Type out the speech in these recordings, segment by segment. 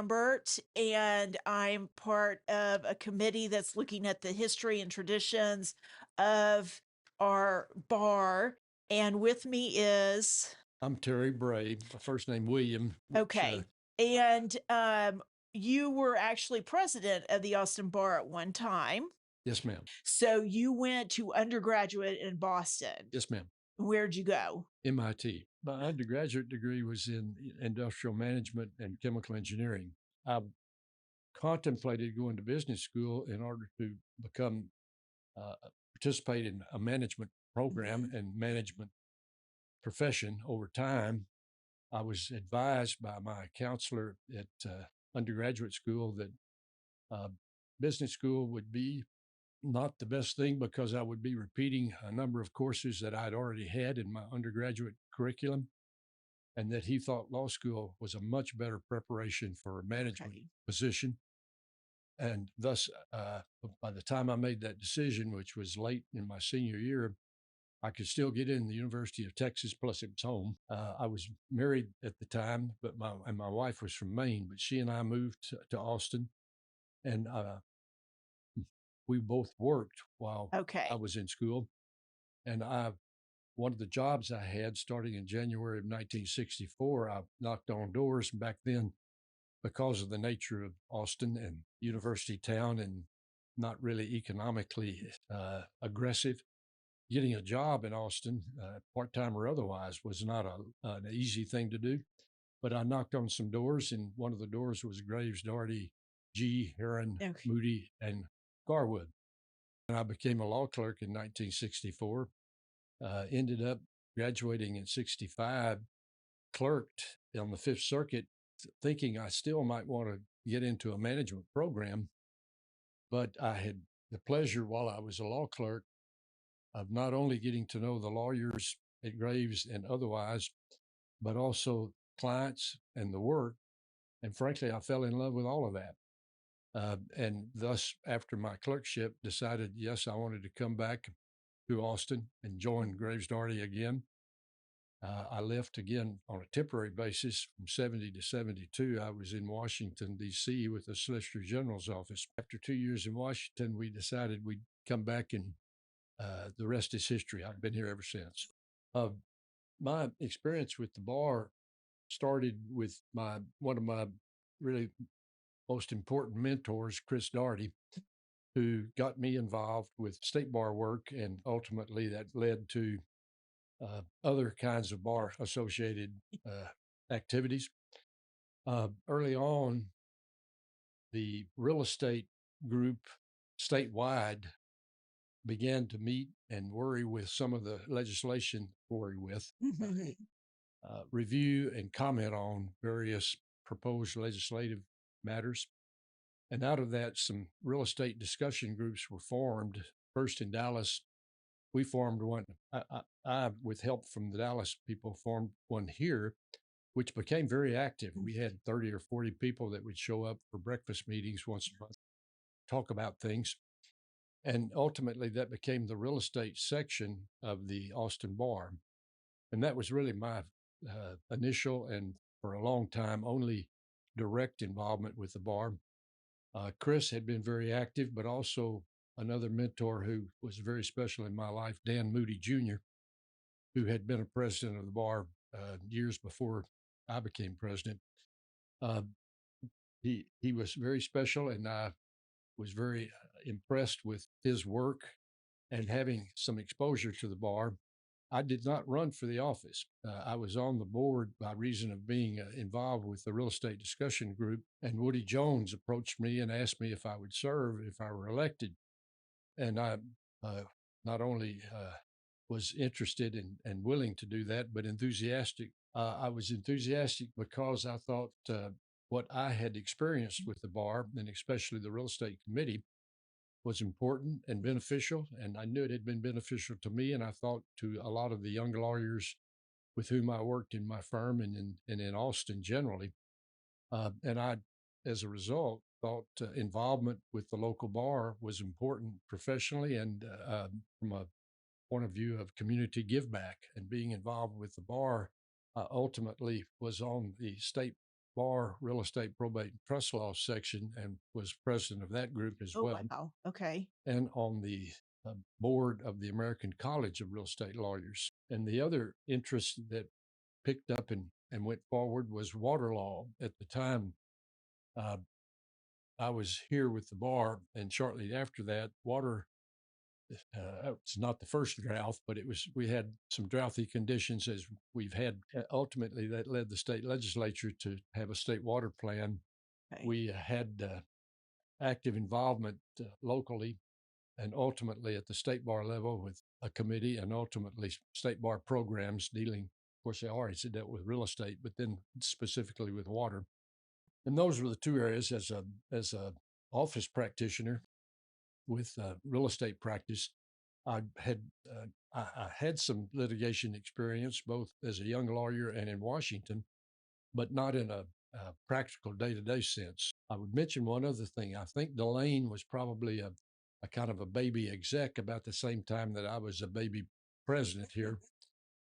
Lambert, and I'm part of a committee that's looking at the history and traditions of our bar. And with me is, I'm Terry Bray, my first name William, which, okay, and you were actually president of the Austin Bar at one time. yes, ma'am. So you went to undergraduate in Boston. Yes, ma'am. Where'd you go? MIT. My undergraduate degree was in industrial management and chemical engineering. I contemplated going to business school in order to become, participate in a management program Mhm. and management profession over time. I was advised by my counselor at undergraduate school that uh, business school would be not the best thing because I would be repeating a number of courses that I'd already had in my undergraduate curriculum, and that he thought law school was a much better preparation for a management Okay. position. And thus, by the time I made that decision, which was late in my senior year, I could still get in the University of Texas, plus it was home. I was married at the time, but my wife was from Maine, but she and I moved to Austin, and we both worked while I Okay. was in school. And one of the jobs I had starting in January of 1964, I knocked on doors. And back then, because of the nature of Austin and university town and not really economically aggressive, getting a job in Austin, part time or otherwise, was not an easy thing to do. But I knocked on some doors, and one of the doors was Graves, Doherty, G, Heron, Okay. Moody, and Garwood. And I became a law clerk in 1964. Ended up graduating in 65, clerked on the Fifth Circuit, thinking I still might want to get into a management program. But I had the pleasure while I was a law clerk of not only getting to know the lawyers at Graves and otherwise, but also clients and the work. And frankly, I fell in love with all of that. And thus, after my clerkship, decided, yes, I wanted to come back to Austin and join Graves Doherty again. I left again on a temporary basis from 70 to 72. I was in Washington, D.C. with the Solicitor General's office. After 2 years in Washington, we decided we'd come back, and the rest is history. I've been here ever since. Uh, my experience with the bar started with one of my really most important mentors, Chris Doherty, who got me involved with state bar work, and ultimately that led to other kinds of bar associated activities. Early on, the real estate group statewide began to meet and worry with some of the legislation, review and comment on various proposed legislative matters. And out of that, some real estate discussion groups were formed. First in Dallas, we formed one. With help from the Dallas people, formed one here, which became very active. We had 30 or 40 people that would show up for breakfast meetings once a month, talk about things. And ultimately, that became the real estate section of the Austin Bar. And that was really my initial and for a long time only direct involvement with the bar. Chris had been very active, but also another mentor who was very special in my life, Dan Moody Jr., who had been a president of the bar years before I became president. Uh, he was very special, and I was very impressed with his work and having some exposure to the bar. I did not run for the office. I was on the board by reason of being involved with the real estate discussion group. And Woody Jones approached me and asked me if I would serve if I were elected. And I not only was interested and willing to do that, but enthusiastic. I was enthusiastic because I thought what I had experienced with the bar, and especially the real estate committee, was important and beneficial. And I knew it had been beneficial to me. And I thought to a lot of the young lawyers with whom I worked in my firm and in Austin generally. And I, as a result, thought involvement with the local bar was important professionally and from a point of view of community give back, and being involved with the bar ultimately was on the state bar real estate probate and trust law section and was president of that group as Oh, well, wow. Okay. and on the board of the American College of Real Estate Lawyers. And the other interest that picked up and went forward was water law. At the time, uh, I was here with the bar, and shortly after that, water. It's not the first drought, but we had some drouthy conditions as we've had. Ultimately, that led the state legislature to have a state water plan. Okay. We had active involvement locally and ultimately at the state bar level with a committee and ultimately state bar programs dealing, of course, they always dealt with real estate, but then specifically with water. And those were the two areas as a office practitioner with real estate practice. I had I had some litigation experience both as a young lawyer and in Washington, but not in a practical day-to-day sense. I would mention one other thing. I think Delane was probably a kind of a baby exec about the same time that I was a baby president here.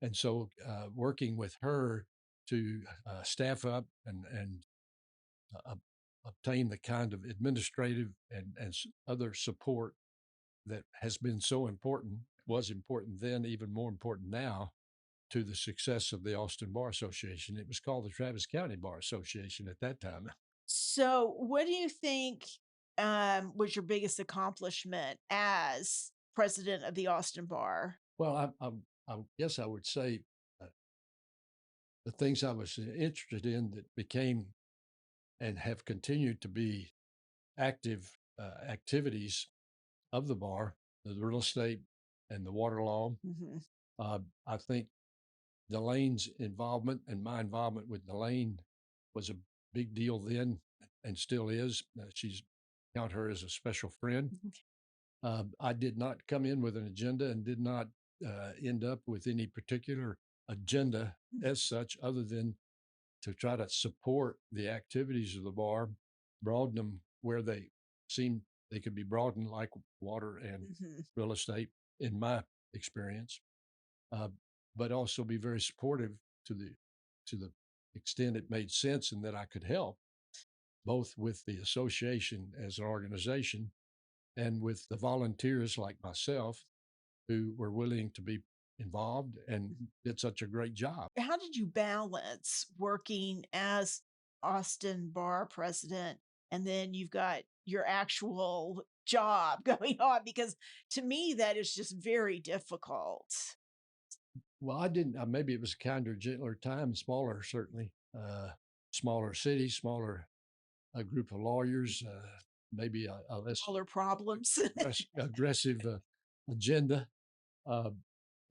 And so working with her to staff up and uh, obtain the kind of administrative and other support that has been so important, was important then, even more important now, to the success of the Austin Bar Association. It was called the Travis County Bar Association at that time. So, what do you think was your biggest accomplishment as president of the Austin Bar? Well, I guess I would say uh, the things I was interested in that became and have continued to be active activities of the bar, the real estate and the water law. Hmm. I think Delane's involvement and my involvement with Delane was a big deal then and still is. She's count her as a special friend. I did not come in with an agenda and did not end up with any particular agenda as such, other than to try to support the activities of the bar, broaden them where they seem they could be broadened, like water and Hmm. real estate, in my experience, uh, but also be very supportive to the extent it made sense and that I could help, both with the association as an organization and with the volunteers like myself who were willing to be involved and did such a great job. How did you balance working as Austin Bar president and then you've got your actual job going on? Because to me, that is just very difficult. Well, I didn't, maybe it was a kinder, gentler time, smaller, certainly, smaller city, smaller group of lawyers, maybe a less Smaller problems. aggressive agenda. Uh,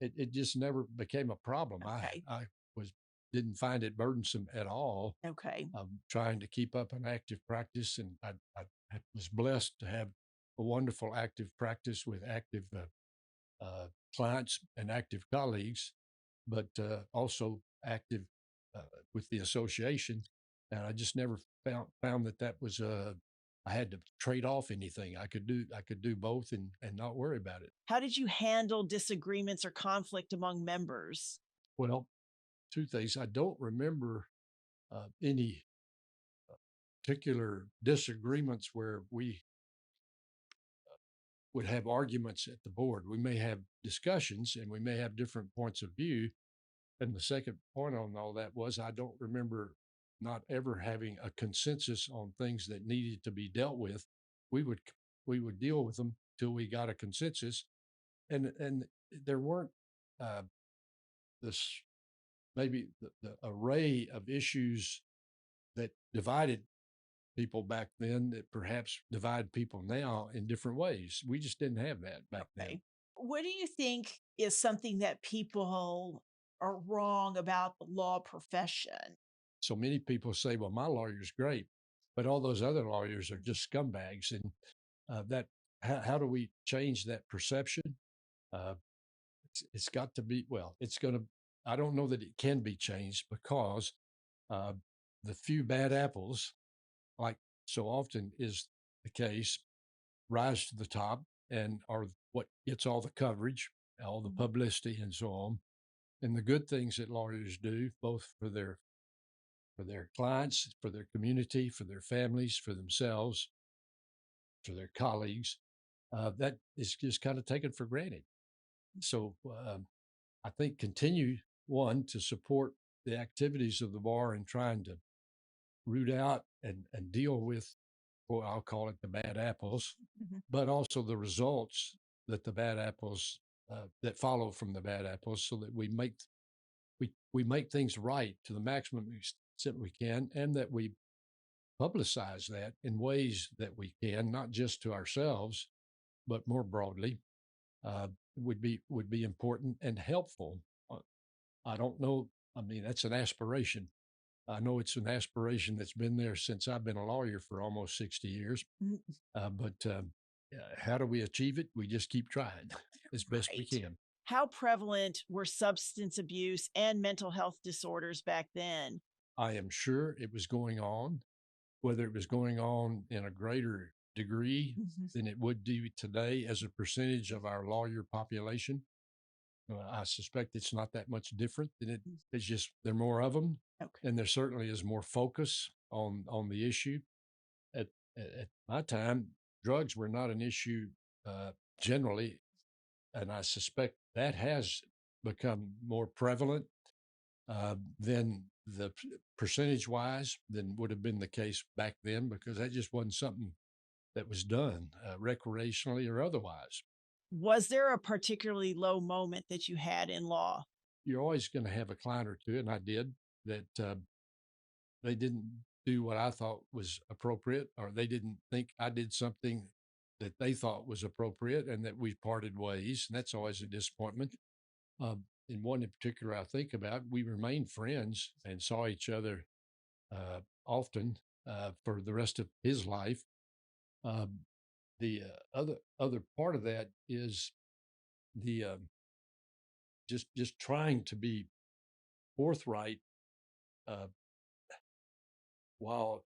it just never became a problem. Okay. I was didn't find it burdensome at all. Okay. Trying to keep up an active practice, and I was blessed to have a wonderful active practice with active clients and active colleagues, but also active uh, with the association. And I just never found that was I had to trade off anything. I could do both and not worry about it. How did you handle disagreements or conflict among members? Well, two things. I don't remember any particular disagreements where we would have arguments at the board. We may have discussions and we may have different points of view. And the second point on all that was I don't remember not ever having a consensus on things that needed to be dealt with. We would we would deal with them till we got a consensus, and there weren't uh, this maybe the array of issues that divided people back then that perhaps divide people now in different ways. We just didn't have that back then. Okay. What do you think is something that people are wrong about the law profession? So many people say, "Well, my lawyer's great," but all those other lawyers are just scumbags. And that how do we change that perception? Uh, it's got to be well. It's going to. I don't know that it can be changed because uh, the few bad apples, like so often is the case, rise to the top and are what gets all the coverage, all the Mhm. publicity, and so on. And the good things that lawyers do, both for their for their clients, for their community, for their families, for themselves, for their colleagues, that is just kind of taken for granted. So I think continue one to support the activities of the bar and trying to root out and deal with, well, I'll call it the bad apples, Mhm. but also the results that the bad apples that follow from the bad apples, so that we make things right to the maximum extent we can, and that we publicize that in ways that we can, not just to ourselves, but more broadly, would be important and helpful. Uh, I don't know. I mean, that's an aspiration. I know it's an aspiration that's been there since I've been a lawyer for almost 60 years. Mm, But how do we achieve it? We just keep trying as best we right. can. How prevalent were substance abuse and mental health disorders back then? I am sure it was going on, whether it was going on in a greater degree Mhm. than it would do today as a percentage of our lawyer population. I suspect it's not that much different than it. Mm, It's just there are more of them, okay. and there certainly is more focus on the issue. At at my time, drugs were not an issue generally, and I suspect that has become more prevalent than the percentage wise than would have been the case back then, because that just wasn't something that was done recreationally or otherwise. Was there a particularly low moment that you had in law? You're always going to have a client or two, and I did that. They didn't do what I thought was appropriate, or they didn't think I did something that they thought was appropriate, and that we parted ways. And that's always a disappointment. In one in particular, I think about, we remained friends and saw each other often for the rest of his life. Um, the other part of that is the just trying to be forthright uh, while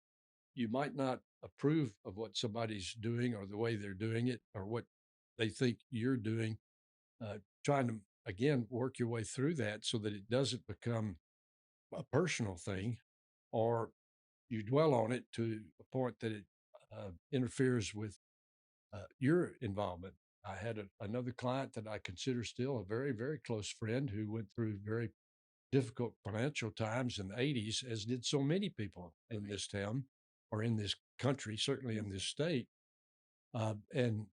you might not approve of what somebody's doing or the way they're doing it or what they think you're doing, trying to, again, work your way through that so that it doesn't become a personal thing, or you dwell on it to a point that it interferes with your involvement. I had another client that I consider still a very, very close friend, who went through very difficult financial times in the 80s, as did so many people in this town or in this country, certainly in this state. And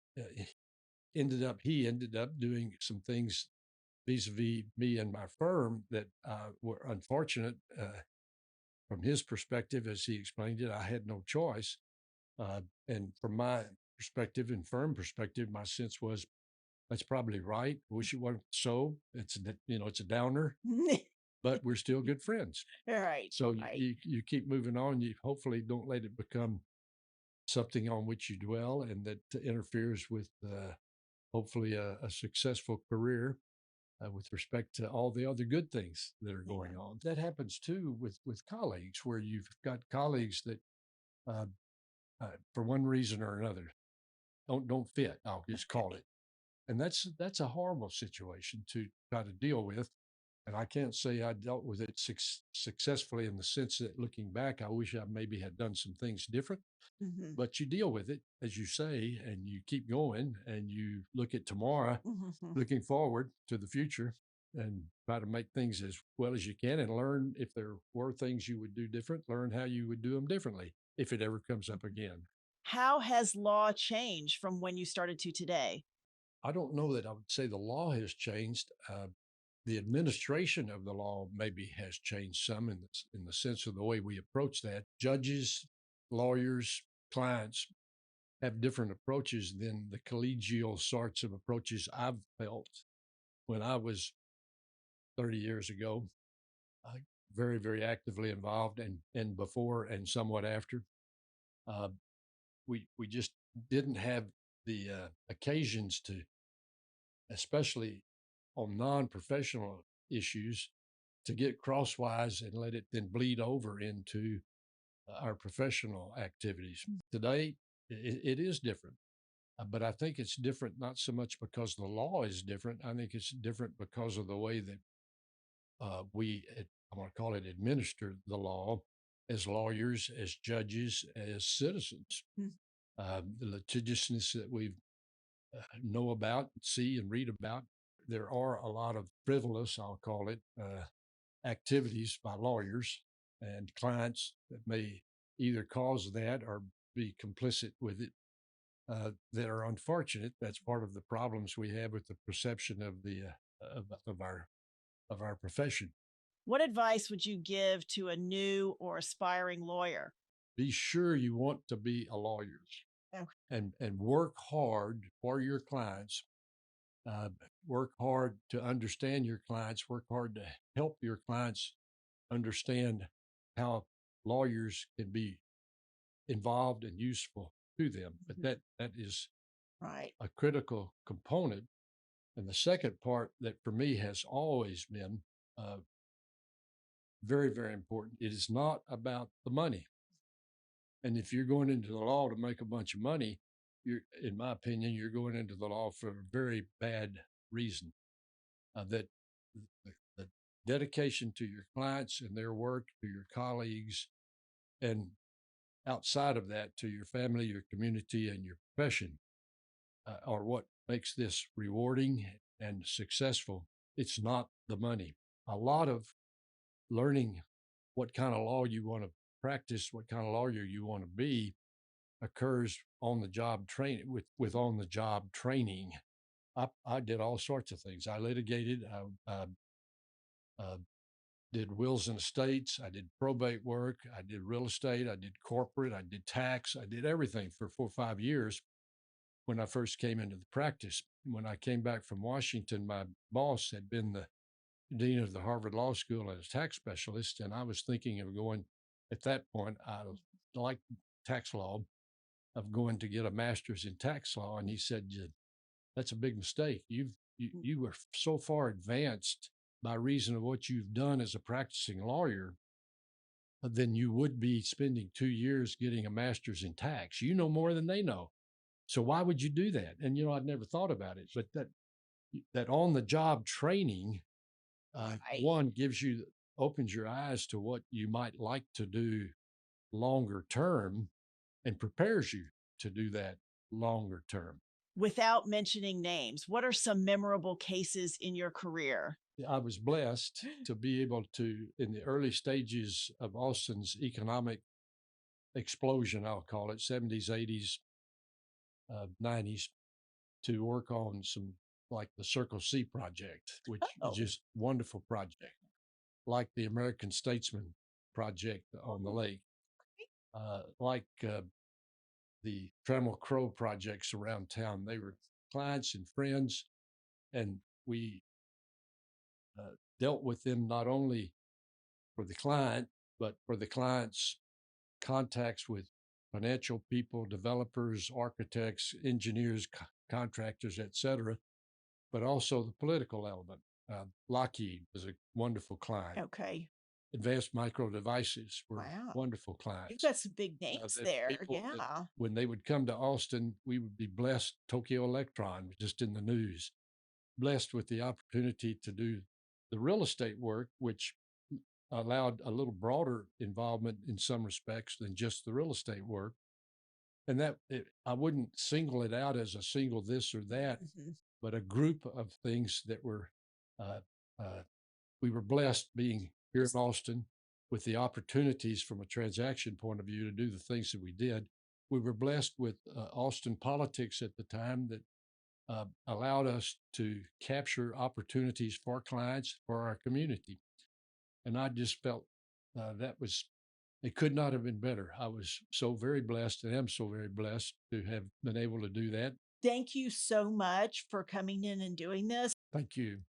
he ended up doing some things vis-a-vis me and my firm that were unfortunate from his perspective. As he explained it, I had no choice. And from my perspective and firm perspective, my sense was that's probably right. Wish it wasn't so. It's a downer, but we're still good friends. Right, So right. you keep moving on. You hopefully don't let it become something on which you dwell and that interferes with hopefully a successful career with respect to all the other good things that are Yeah. going on. That happens too with colleagues, where you've got colleagues that, uh, for one reason or another, don't fit. I'll just call Okay. it, and that's a horrible situation to try to deal with. And I can't say I dealt with it successfully, in the sense that, looking back, I wish I maybe had done some things different. Mhm. But you deal with it, as you say, and you keep going, and you look at tomorrow, Mhm. looking forward to the future, and try to make things as well as you can, and learn if there were things you would do different, learn how you would do them differently if it ever comes up again. How has law changed from when you started to today? I don't know that I would say the law has changed. The administration of the law maybe has changed some in the sense of the way we approach that. Judges, lawyers, clients have different approaches than the collegial sorts of approaches I've felt when I was 30 years ago, uh, very, very actively involved, and before and somewhat after. Uh, we just didn't have the occasions to, especially on non-professional issues, to get crosswise and let it then bleed over into our professional activities. Today, it is different. But I think it's different not so much because the law is different. I think it's different because of the way that I want to call it, administer the law. as lawyers, as judges, as citizens. Mm. The litigiousness that we know about, see, and read about. There are a lot of frivolous, I'll call it, activities by lawyers and clients that may either cause that or be complicit with it, that are unfortunate. That's part of the problems we have with the perception of the of our profession. What advice would you give to a new or aspiring lawyer? Be sure you want to be a lawyer Oh, and work hard for your clients. Uh, Work hard to understand your clients. Work hard to help your clients understand how lawyers can be involved and useful to them. But mhm. that is Right. a critical component. And the second part that for me has always been uh, very, very important. It is not about the money. And if you're going into the law to make a bunch of money, in my opinion, you're going into the law for a very bad reason. That the dedication to your clients and their work, to your colleagues, and outside of that, to your family, your community, and your profession, are what makes this rewarding and successful. It's not the money. A lot of learning what kind of law you want to practice, what kind of lawyer you want to be, occurs on the job training with on the job training. I did all sorts of things. I litigated. I uh, did wills and estates. I did probate work. I did real estate. I did corporate. I did tax. I did everything for 4 or 5 years when I first came into the practice. When I came back from Washington, my boss had been the dean of the Harvard Law School as a tax specialist, and I was thinking of going at that point. I liked tax law, of going to get a master's in tax law, and he said, "That's a big mistake. Mm. You were so far advanced by reason of what you've done as a practicing lawyer, then you would be spending 2 years getting a master's in tax. You know more than they know. So why would you do that?" And I'd never thought about it, but that on the job training, Right. one gives you opens your eyes to what you might like to do longer term and prepares you to do that longer term. Without mentioning names, what are some memorable cases in your career? I was blessed to be able to, in the early stages of Austin's economic explosion, I'll call it 70s, 80s, 90s, to work on some like the Circle C project, which is Oh, just wonderful project, like the American Statesman project on the oh, lake, like the Trammell Crow projects around town. They were clients and friends, and we dealt with them not only for the client, but for the client's contacts with financial people, developers, architects, engineers, contractors, etc., but also the political element. Lockheed was a wonderful client. okay. Advanced Micro Devices were Wow. wonderful You've clients. got some big names The there. people that, Yeah. when they would come to Austin, we would be blessed. Tokyo Electron was just in the news, blessed with the opportunity to do the real estate work, which allowed a little broader involvement in some respects than just the real estate work. And I wouldn't single it out as a single this or that, Mhm. but a group of things that were, uh, uh, we were blessed being here in Austin with the opportunities from a transaction point of view to do the things that we did. We were blessed with Austin politics at the time that allowed us to capture opportunities for clients, for our community. And I just felt it could not have been better. I was so very blessed and am so very blessed to have been able to do that. Thank you so much for coming in and doing this. Thank you.